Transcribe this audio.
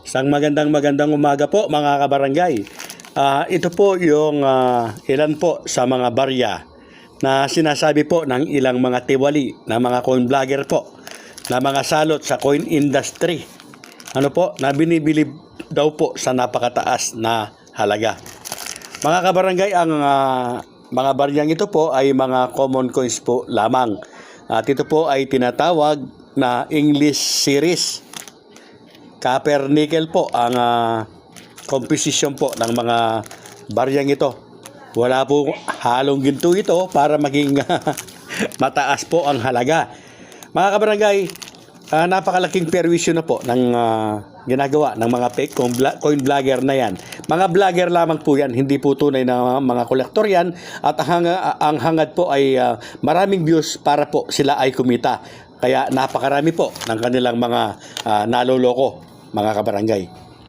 Isang magandang umaga po mga kabarangay. Ito po yung ilan po sa mga barya na sinasabi po ng ilang mga tiwali na mga coin vlogger po na mga salot sa coin industry. Ano po, na binibilib daw po sa napakataas na halaga. Mga kabarangay, ang mga baryang ito po ay mga common coins po lamang. At ito po ay tinatawag na English series. Copper nickel po ang composition po ng mga baryang ito. Wala po halong ginto ito para maging mataas po ang halaga. Mga kabarangay, napakalaking perwisyo na po ng ginagawa ng mga fake coin vlogger na yan. Mga vlogger lamang po yan, hindi po tunay na mga kolektor yan. At ang hangad po ay maraming views para po sila ay kumita. Kaya napakarami po ng kanilang mga naloloko, mga kabarangay.